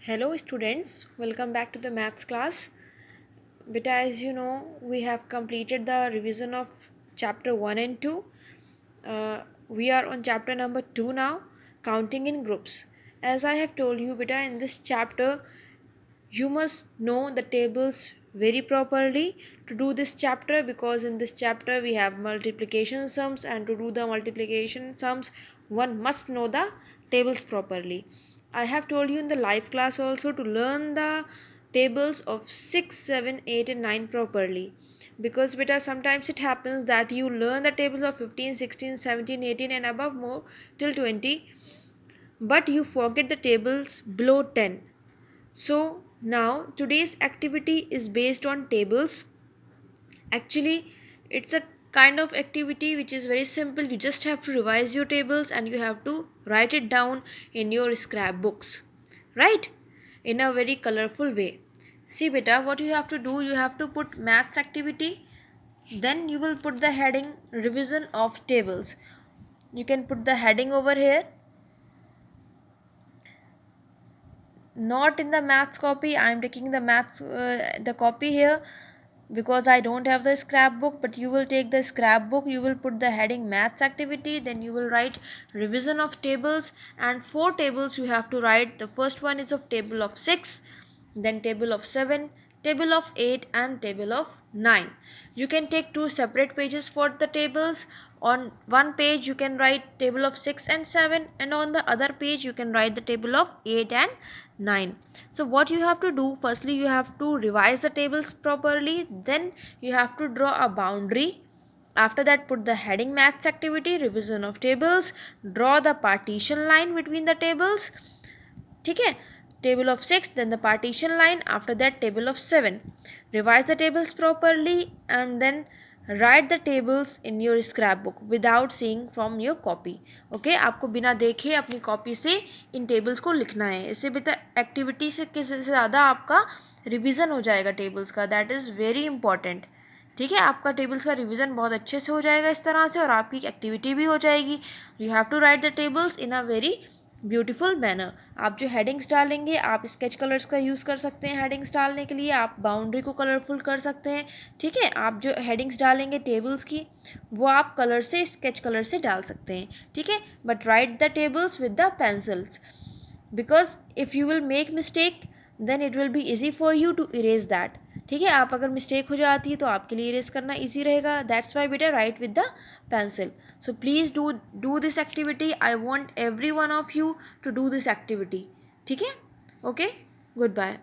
Hello students, welcome back to the maths class. Beta, as you know, we have completed the revision of chapter 1 and 2. We are on chapter number 2 now, counting in groups. As I have told you, beta, in this chapter, you must know the tables very properly to do this chapter, because in this chapter we have multiplication sums, and to do the multiplication sums one must know the tables properly. I have told you in the live class also to learn the tables of 6, 7, 8 and 9 properly, because beta sometimes it happens that you learn the tables of 15, 16, 17, 18 and above more till 20, but you forget the tables below 10. So now today's activity is based on tables. Actually, it's a kind of activity which is very simple. You just have to revise your tables and you have to write it down in your scrapbooks, right? In a very colorful way. See beta, what you have to do, you have to put maths activity, then you will put the heading revision of tables. You can put the heading over here, not in the maths copy. I am taking the maths the copy here because I don't have the scrapbook, but you will take the scrapbook, you will put the heading maths activity, then you will write revision of tables, and four tables you have to write. The first one is of table of 6, then table of 7, table of 8 and table of 9. You can take two separate pages for the tables. On one page you can write table of 6 and 7, and on the other page you can write the table of 8 and 9. So what you have to do, firstly you have to revise the tables properly, then you have to draw a boundary. After that, put the heading maths activity revision of tables, draw the partition line between the tables. ठीक है, table of 6, then the partition line, after that table of 7. Revise the tables properly and then write the tables in your scrapbook without seeing from your copy. Okay, आपको बिना देखे अपनी copy से इन tables को लिखना है. इससे बेहतर एक्टिविटी से किसी से ज़्यादा आपका रिवीजन हो जाएगा टेबल्स का. That is very important. ठीक है, आपका टेबल्स का रिवीजन बहुत अच्छे से हो जाएगा इस तरह से, और आपकी एक्टिविटी भी हो जाएगी. You have to write the tables in a very beautiful manner. आप जो हेडिंग्स डालेंगे, आप स्केच कलर्स का यूज़ कर सकते हैं हेडिंग्स डालने के लिए. आप बाउंड्री को कलरफुल कर सकते हैं. ठीक है, आप जो हेडिंग्स डालेंगे टेबल्स की, वो आप कलर से, स्केच कलर से डाल सकते हैं. ठीक है, but write the tables with the pencils, because if you will make mistake then it will be easy for you to erase that. ठीक है, आप अगर मिस्टेक हो जाती है तो आपके लिए इरेज करना ईजी रहेगा. दैट्स वाई बेटा right with the pencil. So please do this activity. I want every one of you to do this activity. ठीक है, okay, goodbye.